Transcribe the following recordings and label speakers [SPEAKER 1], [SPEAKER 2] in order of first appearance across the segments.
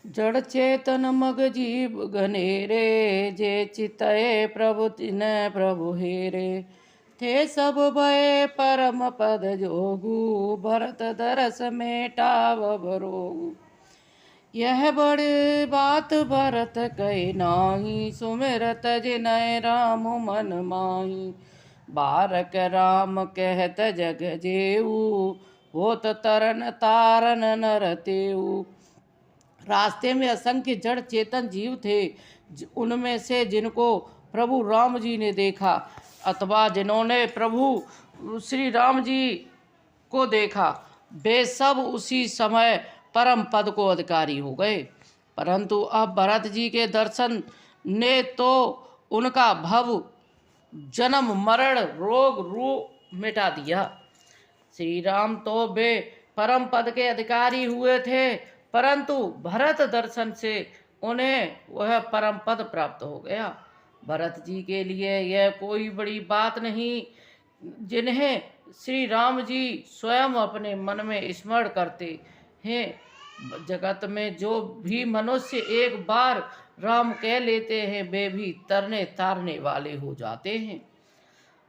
[SPEAKER 1] जड़ चेतन मग जीव घनेरे, जे चितय प्रभु तिन प्रभु हेरे। थे सब भय परम पद जोगु, भरत दरस मेटाव भरोगु। यह बड़ी बात भरत कहे नाही, सुमिरत जिनय राम मन माही। बारक राम कहत जग जेऊ, होत तरन तारन नर तेऊ। रास्ते में असंख्य जड़ चेतन जीव थे, उनमें से जिनको प्रभु राम जी ने देखा अथवा जिन्होंने प्रभु श्री राम जी को देखा, वे सब उसी समय परम पद को अधिकारी हो गए। परंतु अब भरत जी के दर्शन ने तो उनका भव जन्म मरण रोग रूप मिटा दिया। श्री राम तो वे परम पद के अधिकारी हुए थे, परंतु भरत दर्शन से उन्हें वह परम पद प्राप्त हो गया। भरत जी के लिए यह कोई बड़ी बात नहीं, जिन्हें श्री राम जी स्वयं अपने मन में स्मरण करते हैं। जगत में जो भी मनुष्य एक बार राम कह लेते हैं, वे भी तरने तारने वाले हो जाते हैं।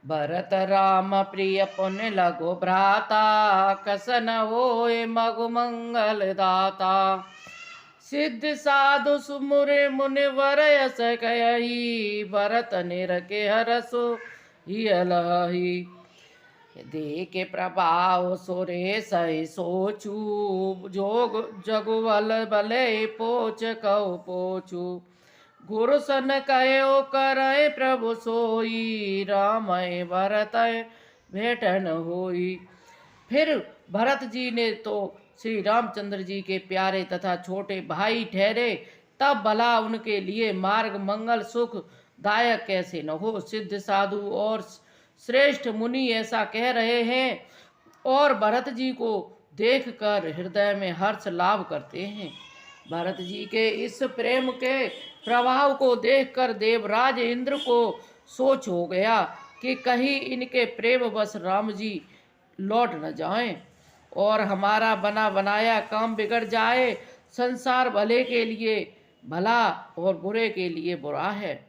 [SPEAKER 1] भरत राम प्रिय पुण्य लगो भ्राता, कसन होए मगु मंगल दाता। सिद्ध साधु सुमुरे मुनिवर यस कयहि, भरत निरखे हरसो हियलहि। देखे प्रभाव सुरे सहि सोचू, जोग जगुवल भले पोच कहो पोचू। गुरु सन कहो करय प्रभु सोई, रामय भरत भेटन होई। फिर भरत जी ने तो श्री रामचंद्र जी के प्यारे तथा छोटे भाई ठहरे, तब भला उनके लिए मार्ग मंगल सुख दायक कैसे न हो। सिद्ध साधु और श्रेष्ठ मुनि ऐसा कह रहे हैं और भरत जी को देखकर हृदय में हर्ष लाभ करते हैं। भरत जी के इस प्रेम के प्रभाव को देखकर देवराज इंद्र को सोच हो गया कि कहीं इनके प्रेम बस राम जी लौट न जाएं और हमारा बना बनाया काम बिगड़ जाए। संसार भले के लिए भला और बुरे के लिए बुरा है।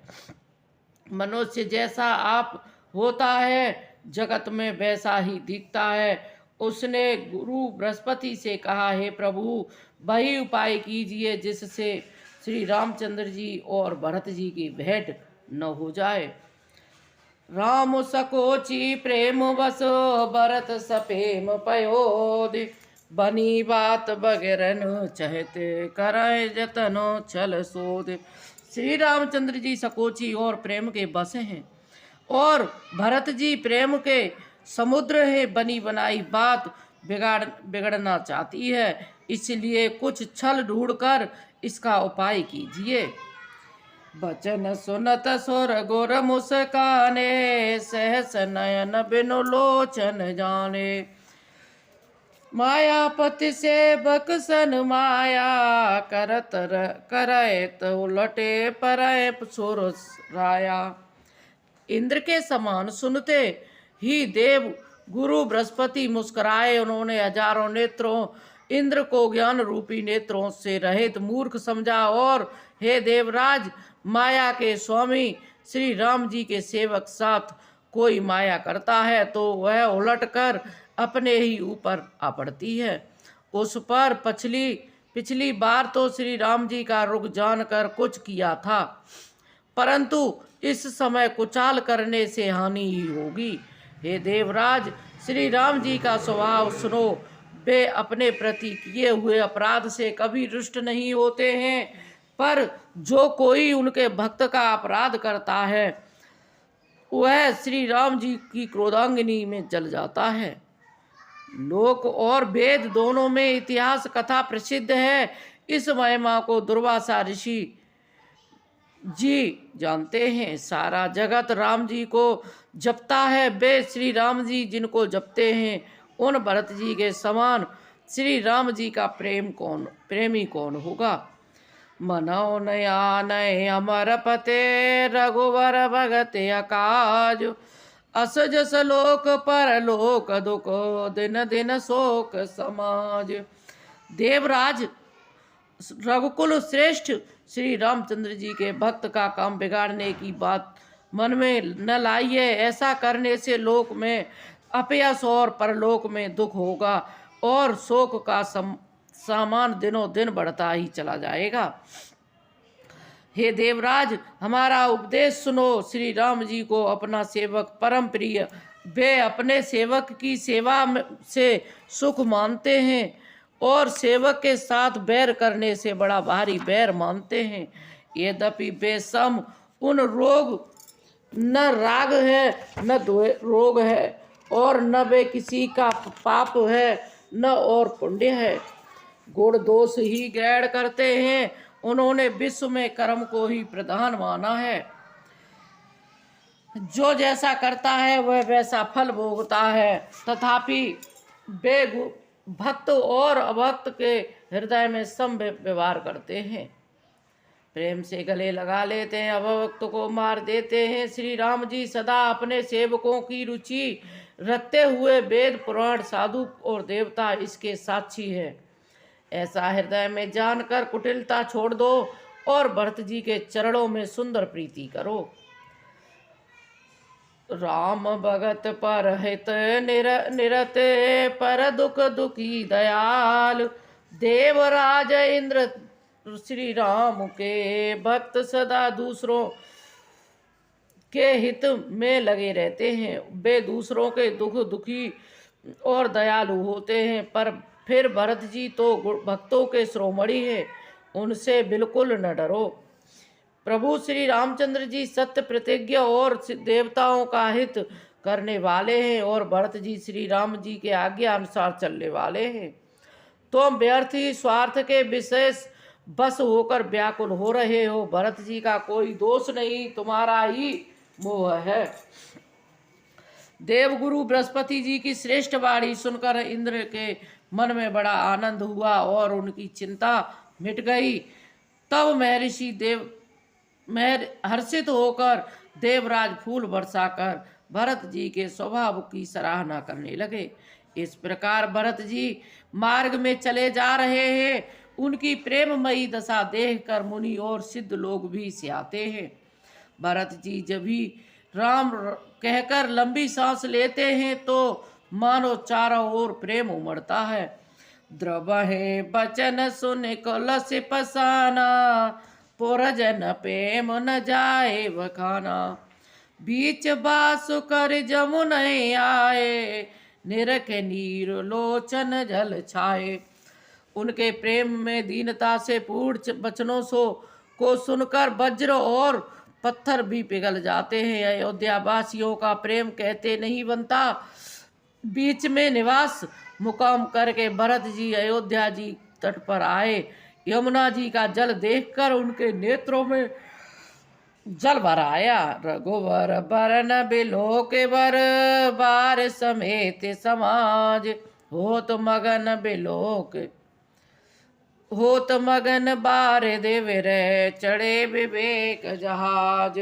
[SPEAKER 1] मनुष्य जैसा आप होता है, जगत में वैसा ही दिखता है। उसने गुरु बृहस्पति से कहा, हे प्रभु, वही उपाय कीजिए जिससे श्री रामचंद्र जी और भरत जी की भेंट न हो जाए। राम सकोची प्रेम बसो, भरत सपेम पयोद। बनी बात बगैरन चहते, करय जतनो छल सोद। श्री रामचंद्र जी सकोची और प्रेम के बस हैं और भरत जी प्रेम के समुद्र है। बनी बनाई बात बिगड़ना चाहती है, इसलिए कुछ छल ढूंढकर इसका उपाय कीजिए। बचन सुनत सुर गोर मुस्काने, सहस नयन बिनु लोचन जाने। मायापति से बकसन माया, करत करय तो लटे परय सुर राया। इंद्र के समान सुनते ही देव गुरु बृहस्पति मुस्कुराए। उन्होंने हजारों नेत्रों इंद्र को ज्ञान रूपी नेत्रों से रहित मूर्ख समझा और हे देवराज, माया के स्वामी श्री राम जी के सेवक साथ कोई माया करता है तो वह उलटकर अपने ही ऊपर आ पड़ती है। उस पर पिछली बार तो श्री राम जी का रुख जानकर कुछ किया था, परंतु इस समय कुचाल करने से हानि ही होगी। हे देवराज, श्री राम जी का स्वभाव सुनो। वे अपने प्रति किए हुए अपराध से कभी रुष्ट नहीं होते हैं, पर जो कोई उनके भक्त का अपराध करता है वह श्री राम जी की क्रोधाग्नि में जल जाता है। लोक और वेद दोनों में इतिहास कथा प्रसिद्ध है। इस महिमा को दुर्वासा ऋषि जी जानते हैं। सारा जगत राम जी को जपता है। वे श्री राम जी जिनको जपते हैं, उन भरत जी के समान श्री राम जी का प्रेमी कौन होगा। मनो नयानय अमर पते, रघुवर भगत अकाज। अस जस लोक पर लोक दुख, दिन दिन शोक समाज। देवराज, रघुकुल श्रेष्ठ श्री रामचंद्र जी के भक्त का काम बिगाड़ने की बात मन में न लाइए। ऐसा करने से लोक में अपयश और परलोक में दुख होगा और शोक का सामान दिनों दिन बढ़ता ही चला जाएगा। हे देवराज, हमारा उपदेश सुनो। श्री राम जी को अपना सेवक परम प्रिय, वे अपने सेवक की सेवा से सुख मानते हैं और सेवक के साथ बैर करने से बड़ा भारी बैर मानते हैं। यद्यपि वे सम उन रोग न राग है न रोग है और न वे किसी का पाप है न और पुण्य है। गुण दोष ही ग्रहण करते हैं। उन्होंने विश्व में कर्म को ही प्रधान माना है। जो जैसा करता है वह वैसा फल भोगता है। तथापि वे भक्त और अभक्त के हृदय में सम व्यवहार करते हैं, प्रेम से गले लगा लेते हैं, अभक्त को मार देते हैं। श्री राम जी सदा अपने सेवकों की रुचि रखते हुए वेद पुराण साधु और देवता इसके साक्षी है। ऐसा हृदय में जानकर कुटिलता छोड़ दो और भरत जी के चरणों में सुंदर प्रीति करो। राम भगत पर हित निरत पर दुख दुखी दयाल, देवराज इंद्र श्री राम के भक्त सदा दूसरों के हित में लगे रहते हैं। वे दूसरों के दुख दुखी और दयालु होते हैं, पर फिर भरत जी तो भक्तों के शिरोमणि हैं, उनसे बिल्कुल न डरो। प्रभु श्री रामचंद्र जी सत्य प्रतिज्ञा और देवताओं का हित करने वाले हैं और भरत जी श्री राम जी के आज्ञा अनुसार चलने वाले हैं। तुम व्यर्थ ही स्वार्थ के विशेष बस होकर व्याकुल हो रहे हो। भरत जी का कोई दोष नहीं, तुम्हारा ही मोह है। देवगुरु बृहस्पति जी की श्रेष्ठ वाणी सुनकर इंद्र के मन में बड़ा आनंद हुआ और उनकी चिंता मिट गई। तब हर्षित होकर देवराज फूल बरसाकर भरत जी के स्वभाव की सराहना करने लगे। इस प्रकार भरत जी मार्ग में चले जा रहे हैं। उनकी प्रेममयी दशा देखकर मुनि और सिद्ध लोग भी सियाते हैं। भरत जी जब भी राम कहकर लंबी सांस लेते हैं तो मानो चारों ओर प्रेम उमड़ता है। द्रवहे बचन सुन कलश पसाना, पुरजन प्रेम न जाए वखाना। बीच बासु कर जमुन आए, निरख नीर लोचन जल छाए। उनके प्रेम में दीनता से पूर्ण वचनों को सुनकर वज्र और पत्थर भी पिघल जाते हैं। अयोध्या वासियों का प्रेम कहते नहीं बनता। बीच में निवास मुकाम करके भरत जी अयोध्या जी तट पर आए। यमुना जी का जल देखकर उनके नेत्रों में जल भर आया। रघुवर बरन बिलोक बर, बार समेत समाज। होत मगन बिलोक होत मगन बार देवर, चढ़े विवेक जहाज।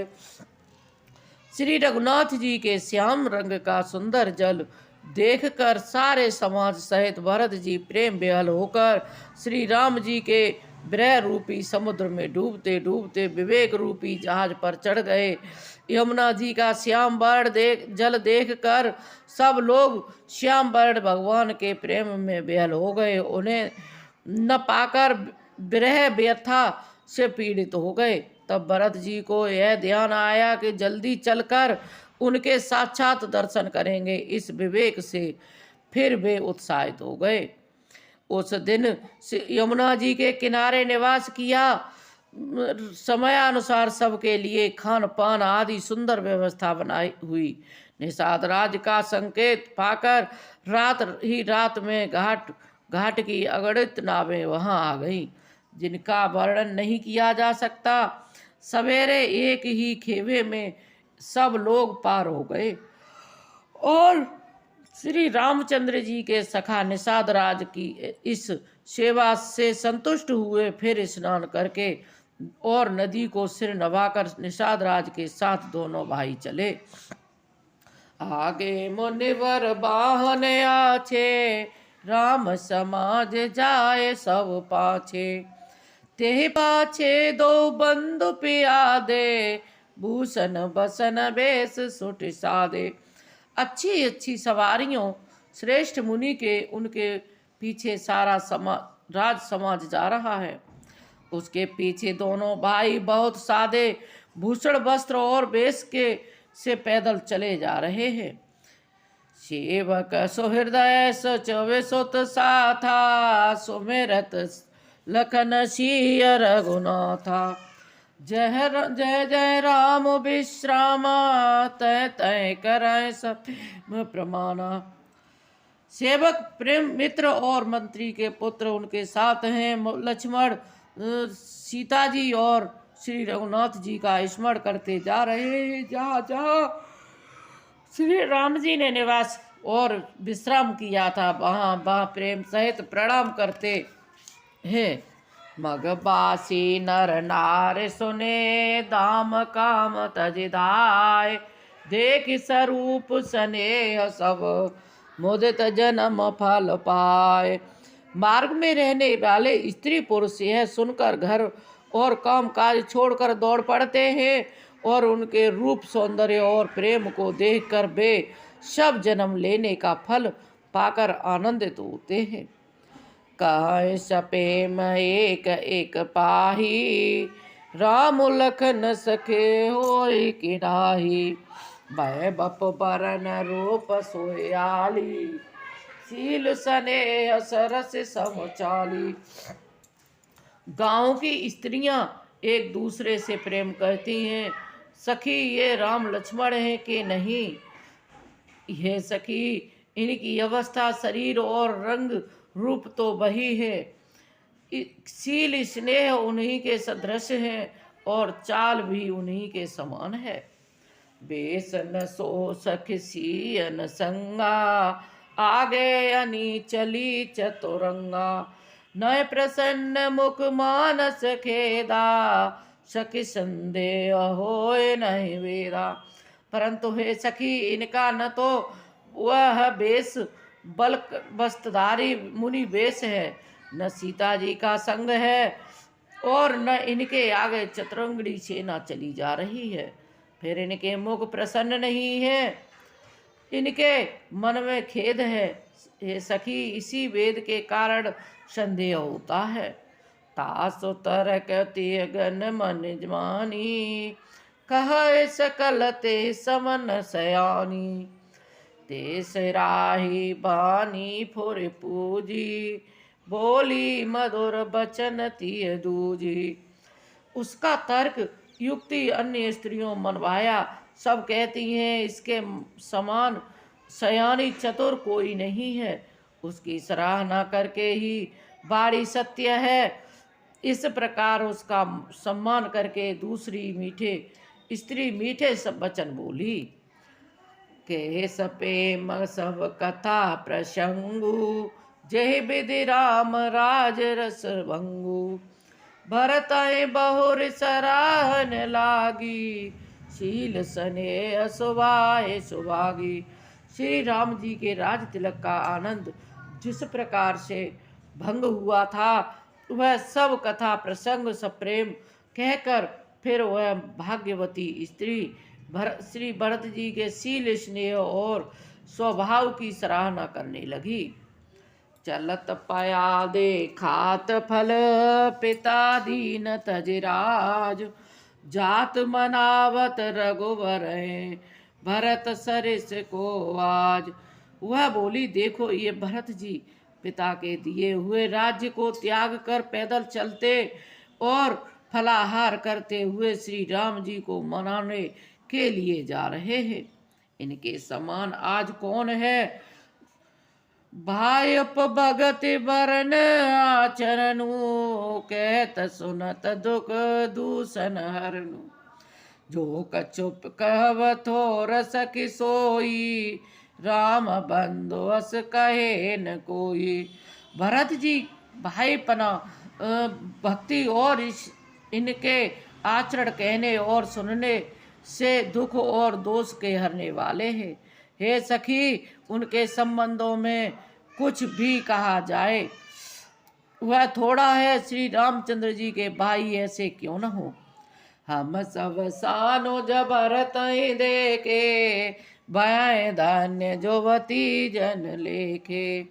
[SPEAKER 1] श्री रघुनाथ जी के श्याम रंग का सुंदर जल देखकर सारे समाज सहित भरत जी प्रेम बेहल होकर श्री राम जी के विरह रूपी समुद्र में डूबते डूबते विवेक रूपी जहाज पर चढ़ गए। यमुना जी का श्याम वर्ण जल देखकर सब लोग श्याम वर्ण भगवान के प्रेम में बेहल हो गए। उन्हें न पाकर विरह व्यथा से पीड़ित हो गए। तब भरत जी को यह ध्यान आया कि जल्दी चलकर उनके साक्षात दर्शन करेंगे। इस विवेक से फिर वे उत्साहित हो गए। उस दिन यमुना जी के किनारे निवास किया। समयानुसार सबके लिए खान पान आदि सुंदर व्यवस्था बनाई हुई। निषाद राज का संकेत पाकर रात में घाट की अगणित नावें वहां आ गईं, जिनका वर्णन नहीं किया जा सकता। सवेरे एक ही खेवे में सब लोग पार हो गए और श्री रामचंद्र जी के सखा निषाद राज की इस सेवा से संतुष्ट हुए। फिर स्नान करके और नदी को सिर नवाकर निषाद राज के साथ दोनों भाई चले। आगे मुनिवर बाहन आछे, राम समाज जाए सब पाछे। ते पाछे दो बंधु पियादे, भूषण बसन बेस सुट सादे। अच्छी अच्छी सवारियों श्रेष्ठ मुनि के उनके पीछे सारा राज समाज जा रहा है। उसके पीछे दोनों भाई बहुत सादे भूषण वस्त्र और वेश के से पैदल चले जा रहे हैं। सेवक सुहृदय सचवे सुत साथा, सुमिरत लखन सिय रघुनाथा। जय जय जय राम विश्रामा, तय तय करय सब प्रमाणा। सेवक प्रेम मित्र और मंत्री के पुत्र उनके साथ हैं। लक्ष्मण सीता जी और श्री रघुनाथ जी का स्मरण करते जा रहे हैं। जहाँ जहाँ श्री राम जी ने निवास और विश्राम किया था, वहाँ वहाँ प्रेम सहित प्रणाम करते हैं। मगबासी नर नार सुने, दाम काम तज धाय। देख स्वरूप स्नेह सब, मुदित जन्म फल पाए। मार्ग में रहने वाले स्त्री पुरुष यह सुनकर घर और काम काज छोड़कर दौड़ पड़ते हैं और उनके रूप सौंदर्य और प्रेम को देखकर वे सब जन्म लेने का फल पाकर आनंदित होते हैं। कह सपेम एक एक पाही, राम लखन सखे होय किनाही। भय बप बरन रूप सोयाली, सील स्नेह सरस समचाली। गांव की स्त्रियां एक दूसरे से प्रेम करती हैं। सखी ये राम लक्ष्मण हैं कि नहीं? यह सखी इनकी अवस्था, शरीर और रंग रूप तो वही है। सील स्नेह उन्हीं के सदृश हैं और चाल भी उन्हीं के समान है। बेसन सो सख सीयन संगा, आगे अनी चली चतुरंगा। नय प्रसन्न मुख मानस खेदा, सखी संदेह होय नहीं वेदा। परंतु हे सखी, इनका न तो वह बेस बल्क वस्त्रधारी मुनि वेश है, न सीता जी का संग है और न इनके आगे चतुरंगड़ी सेना चली जा रही है। फिर इनके मुख प्रसन्न नहीं है, इनके मन में खेद है। हे सखी, इसी वेद के कारण संदेह होता है। तासु तरक गन मन जमानी, कह सकल ते समन सयानी। ते सराही बानी फुर पूजी, बोली मधुर बचन तिय दूजी। उसका तर्क युक्ति अन्य स्त्रियों मनवाया। सब कहती हैं इसके समान सयानी चतुर कोई नहीं है। उसकी सराहना करके ही बाड़ी सत्य है। इस प्रकार उसका सम्मान करके दूसरी स्त्री मीठे सब वचन बोली। के सपेम सब कथा प्रसंगु, जय विधि राम राज रस भंगु। भरत बहुर सराहन लागी, शील स्नेह सुभाए सुभागी। श्री राम जी के राज तिलक का आनंद जिस प्रकार से भंग हुआ था, वह सब कथा प्रसंग सब प्रेम कहकर फिर वह भाग्यवती स्त्री श्री भरत जी के शील स्नेह और स्वभाव की सराहना करने लगी। चलत पया देखात फल, पिता दीन तजराज। जात मनावत रघुवर, भरत सरिस को आज। वह बोली, देखो ये भरत जी पिता के दिए हुए राज्य को त्याग कर पैदल चलते और फलाहार करते हुए श्री राम जी को मनाने के लिए जा रहे हैं। इनके समान आज कौन है? भायप भगत बरन आचरणु, कहत सुनत दुख दूषण हरनु। जो कछुप कहवथो रस किसोई, राम बंधु अस कहे न कोई। भरत जी भाईपना भक्ति और इनके आचरण कहने और सुनने से दुख और दोष के हरने वाले हैं। हे सखी, उनके संबंधों में कुछ भी कहा जाए, वह थोड़ा है, श्री रामचंद्र जी के भाई ऐसे क्यों न हो। हम सब सानो जब भरत देखे, भय धान्य जोवती जन लेखे।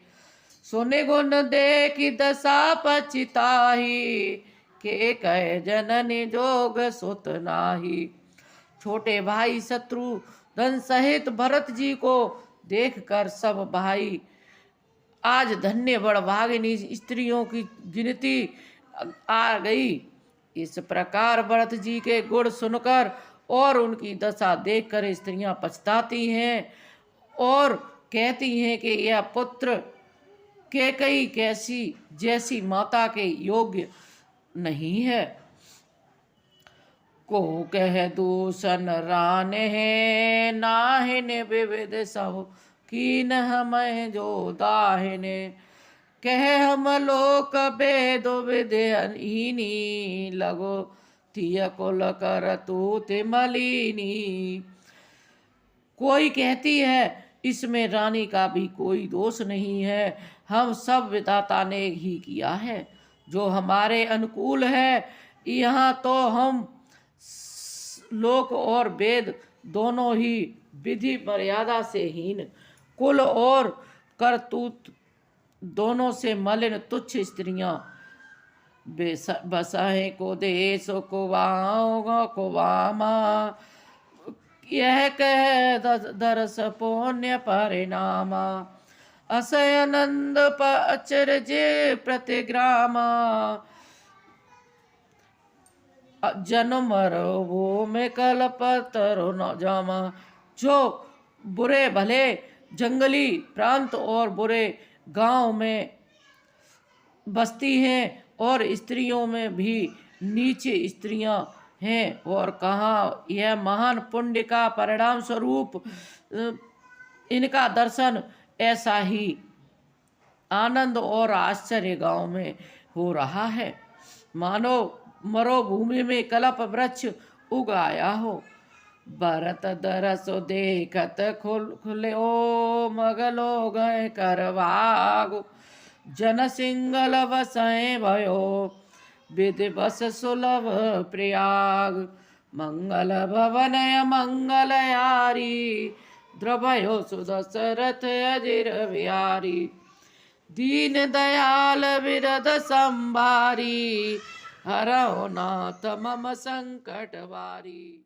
[SPEAKER 1] सुने गुण देखी दशा पछिताही, के कहे जननी जोग सुत नाही। छोटे भाई शत्रुघ्न सहित भरत जी को देखकर सब भाई आज धन्य बड़भागिनी स्त्रियों की गिनती आ गई। इस प्रकार भरत जी के गुण सुनकर और उनकी दशा देखकर स्त्रियां पछताती हैं और कहती हैं कि यह पुत्र कैकेयी कैसी जैसी माता के योग्य नहीं है। को कह दूषण रान है, नाहिन विविध सब कीन हमें जो दाहिने। कह हम लोक भेद विधिहीनी, लगो तिय कुल कर तूत मलिनी। कोई कहती है इसमें रानी का भी कोई दोष नहीं है, हम सब विधाता ने ही किया है जो हमारे अनुकूल है। यहाँ तो हम लोक और वेद दोनों ही विधि मर्यादा से हीन, कुल और करतूत दोनों से मलिन तुच्छ स्त्रियां बसाए को देश को वामा। यह कह दरस पुण्य परिणामा, असयनंद अचरज प्रतिग्रामा। जन्म वो में कलपतरो न जामा। जो बुरे भले जंगली प्रांत और बुरे गांव में बसती हैं और स्त्रियों में भी नीचे स्त्रियां हैं, और कहाँ यह महान पुण्य का परिणाम स्वरूप इनका दर्शन ऐसा ही आनंद और आश्चर्य गांव में हो रहा है, मानो मरुभूमि में कल्प वृक्ष उग आया हो। भरत दरसो देखत खुले ओ मगलो गए करवागो। जन सिंगल बसए भयो, विधि बस सुलभ प्रयाग। मंगल भवन मंगल यारी, द्रभयो सुदशरथ अजिर बिहारी। दीन दयाल विरद संभारी, हरौ नाथ मम संकट वारी।